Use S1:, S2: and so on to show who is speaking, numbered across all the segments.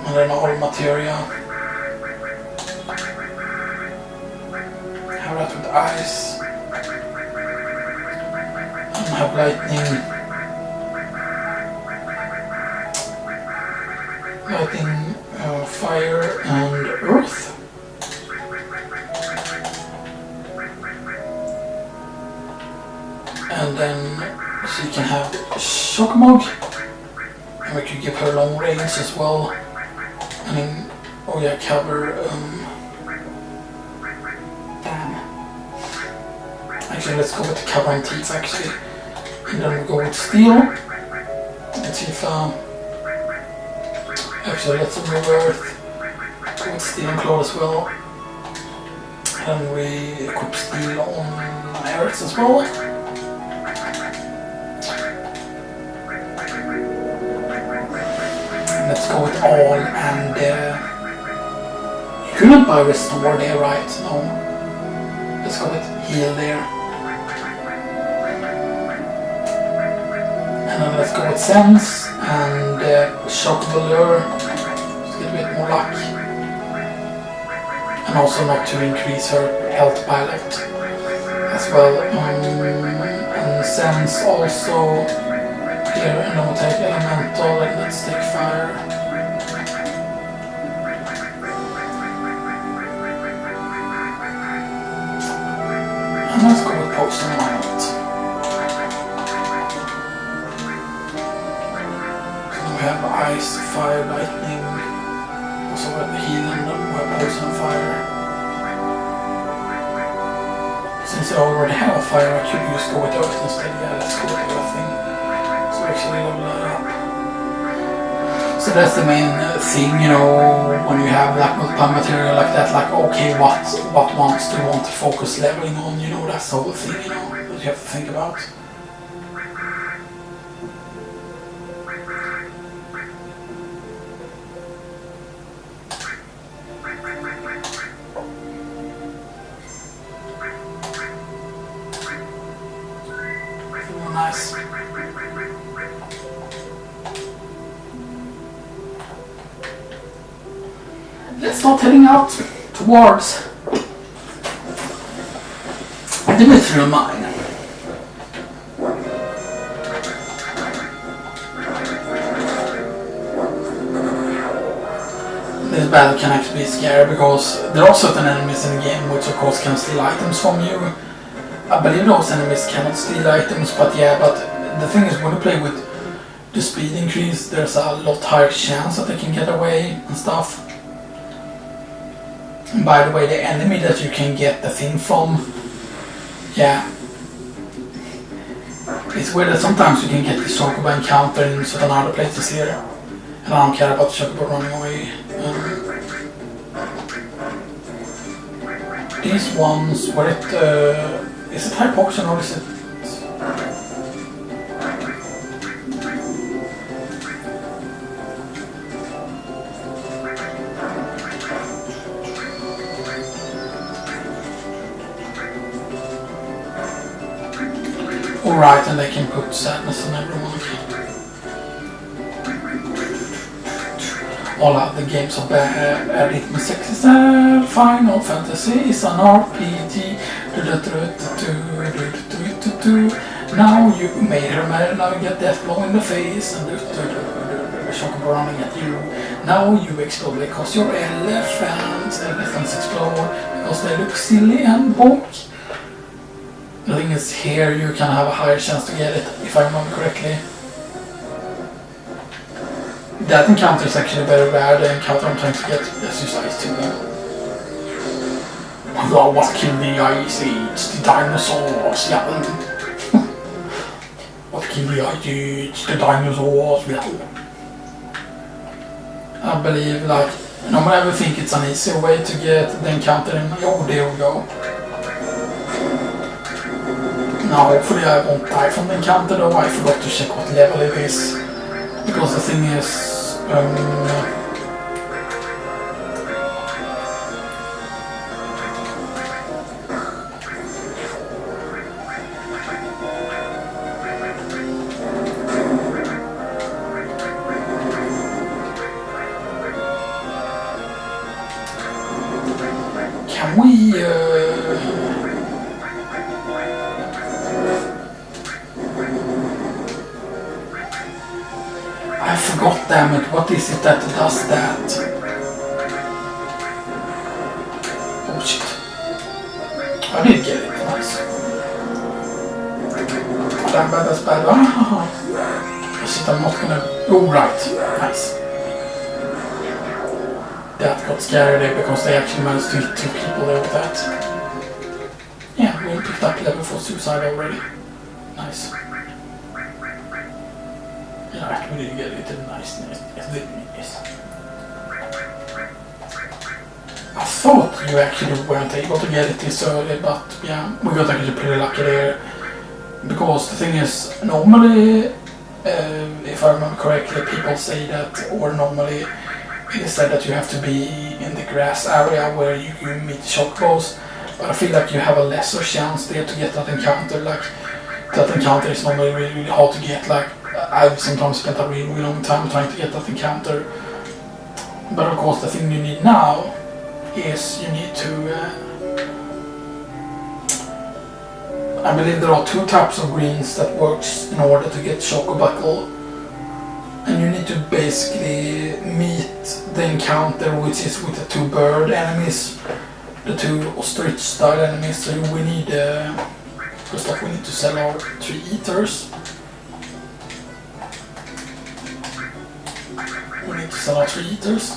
S1: and then all material. Have that with ice. And have lightning, fire and earth. And then she can have shock mog, and we could give her long range as well. And then, oh yeah, cover, damn. Actually, let's go with the cover and teeth actually. And then we go with steel. Let's see if, actually let's remove earth. Go with steel and claw as well. And we equip steel on earth as well. Let's go with all, and you couldn't buy restore there, right? No. Let's go with heal there. And then let's go with sense and shockable lure. Let's get a bit more luck. And also not to increase her health by like as well. And sense also. Here, and then we'll take elemental, and let's take fire. And let's go with potion light. So we have ice, fire, lightning. Also we have the heal, and then we have potion and fire. Since I already have a fire, I could use go with earth instead. Yeah, let's go with everything. Actually level that up. So that's the main thing, you know, when you have like multiple material like that, like okay, what ones do you want to focus leveling on, you know, that's the whole thing, you know, that you have to think about. Oh, nice. Let's start heading out towards the mithril mine. This battle can actually be scary because there are certain enemies in the game which of course can steal items from you. I believe those enemies cannot steal items, but yeah, but the thing is when you play with the speed increase, there's a lot higher chance that they can get away and stuff. And by the way, the enemy that you can get the thing from, yeah, it's weird that sometimes you can get the chocobo encounter in certain other places here, and I don't care about the chocobo running away. These ones, where it, is it high potion or is it? Alright, and they can put sadness on everyone. All other games of Rhythm 6 is Final Fantasy is an RPG. Now you made her marry, now you get death blow in the face and shock running at you. Now you explode because you're elephants. Elephants explode because they look silly and bulk. The thing is, here you can have a higher chance to get it, if I remember correctly. That encounter is actually very rare, the encounter I'm trying to get. Let's use ice to them. Oh, what killed the ice age? The dinosaurs, yeah. What killed the ice age? The dinosaurs, yeah. I believe, like, normally I would think it's an easier way to get the encounter in. Oh, there we go. Now hopefully I won't die from the encounter though. I forgot to check what level it is. Because the thing is... we I forgot, damn it, what is it that does that? Oh shit. I did get it, nice. Damn bad, that's bad. Ah, shit, I'm not gonna... Oh, right, nice. That got scary there because they actually managed to hit 2 people there with that. Yeah, we picked up level 4 suicide already. Nice. Yeah, we didn't get it. Nice. I thought you actually weren't able to get it this early, but yeah, we got actually pretty lucky there. Because the thing is, normally, if I remember correctly, people say that, or normally it is said that you have to be in the grass area where you meet the chocobos, but I feel like you have a lesser chance there to get that encounter. Like, that encounter is normally really, really hard to get. Like, I've sometimes spent a really, really long time trying to get that encounter. But of course, the thing you need now is you need to... I believe there are 2 types of greens that works in order to get chocobuckle. And you need to basically meet the encounter, which is with the 2 bird enemies, the 2 ostrich style enemies. So we need, first off, we need to sell our 3 eaters. We need to sell our 3 eaters.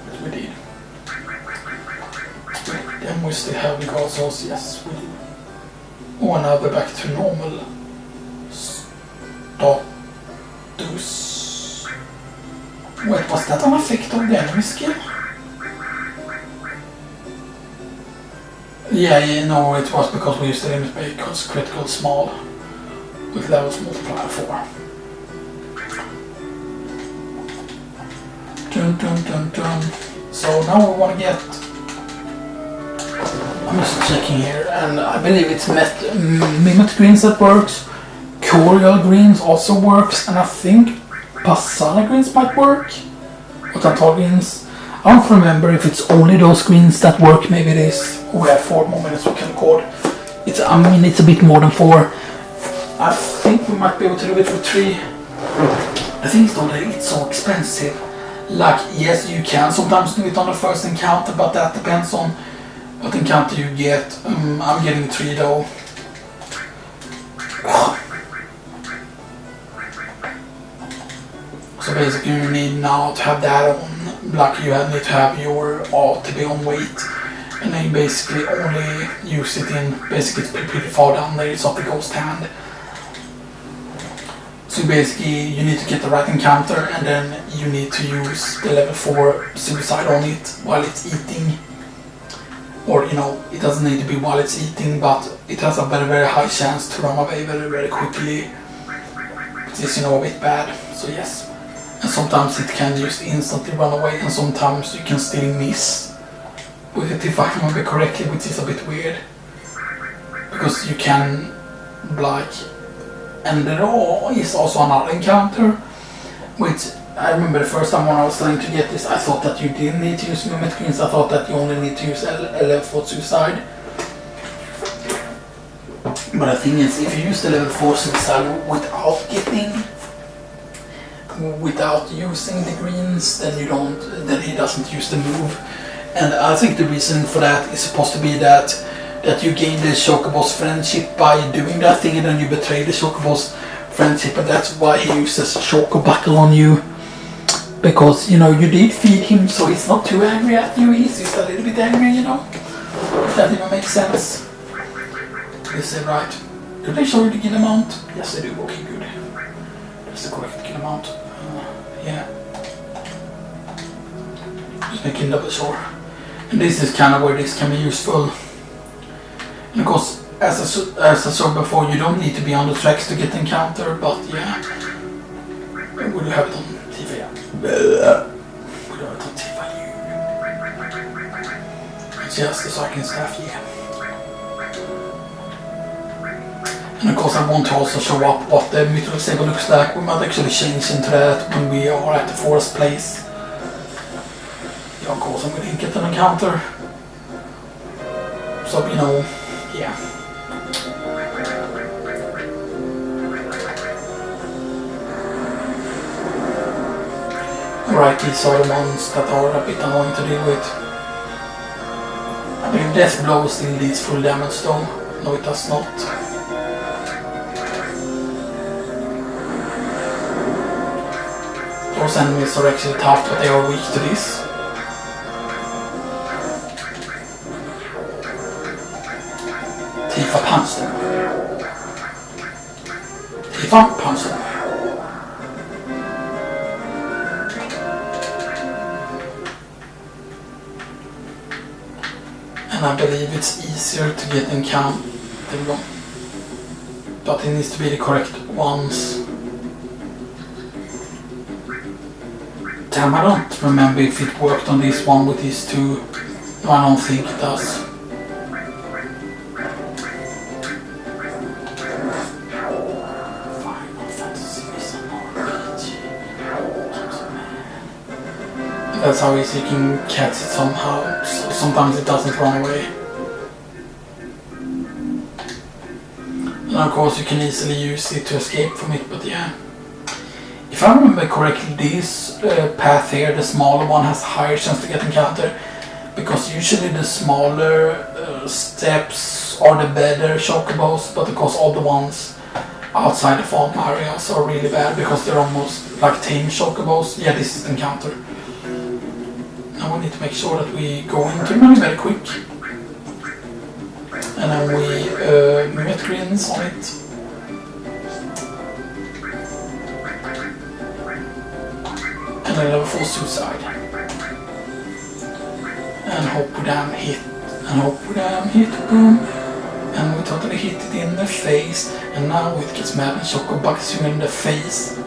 S1: Which we did. Then we still have the guard souls, yes we do. Oh, and now we're back to normal. Status. Wait, was that an effect of the enemy skill? Yeah, no, it was because we used the limit break because critical small with levels multiplier 4. Dun. So now we want to get... I'm just checking here, and I believe it's Mimic Greens that works. Corial Greens also works, and I think Pasana Greens might work. Or Tantal Greens. I don't remember if it's only those greens that work. Maybe it is. We have 4 more minutes we can record. It's a bit more than 4. I think we might be able to do it for 3. The thing is though that it's so expensive. Like, yes, you can sometimes do it on the first encounter, but that depends on what encounter you get. I'm getting 3 though. So basically you need now to have that on, like you need to have your art to be on weight. And then you basically only use it in, basically it's pretty far down there, it's off the ghost hand. So basically you need to get the right encounter and then you need to use the level 4 suicide on it while it's eating. Or, you know, it doesn't need to be while it's eating, but it has a very, very high chance to run away very, very quickly. Which is, you know, a bit bad, so yes. And sometimes it can just instantly run away and sometimes you can still miss with it if I remember correctly, which is a bit weird. Because you can, like... And there is also another encounter, which I remember the first time when I was trying to get this, I thought that you didn't need to use Mimic Greens, I thought that you only need to use level 4 suicide. But the thing is, if you use the level 4 suicide without using the greens, then he doesn't use the move. And I think the reason for that is supposed to be that you gain the Chocobo's friendship by doing that thing, and then you betray the Chocobo's friendship, and that's why he uses Chocobuckle on you. Because, you know, you did feed him, so he's not too angry at you, he's just a little bit angry, you know. If that even makes sense. Is it right? Do they show you the kill amount? Yes, they do. Okay, good. That's the correct kill amount. Yeah. Just making double sure. And this is kind of where this can be useful. And of course, as I saw before, you don't need to be on the tracks to get the encounter, but yeah. Would you have it on TV? Yeah. Would you have it on TV? It's just the second staff, yeah. And of course I want to also show up what the mythical symbol looks like. We might actually change into that when we are at the forest place. of course I'm gonna get an encounter. So, you know, yeah. Right, these are the ones that are a bit annoying to deal with. I believe Death Blow still leads full damage though. No, it does not. Those enemies are actually tough, but they are weak to this. Tifa punch them. Tifa punch them. And I believe it's easier to get encounter, but it needs to be the correct ones. Damn, I don't remember if it worked on this one with these two. No, I don't think it does. That's how easy you can catch it somehow. So sometimes it doesn't run away. And of course you can easily use it to escape from it, but yeah. If I remember correctly, this path here, the smaller one, has higher chance to get encounter. Because usually the smaller steps are the better chocobos, but of course all the ones outside the farm areas are really bad because they're almost like tame chocobos. Yeah, this is the encounter. Now we need to make sure that we go into them very quick. And then we met greens on it. And then level 4 suicide. And hope we damn hit. And hope we damn hit. Boom. And we totally hit it in the face. And now it gets mad and choco bugs you in the face.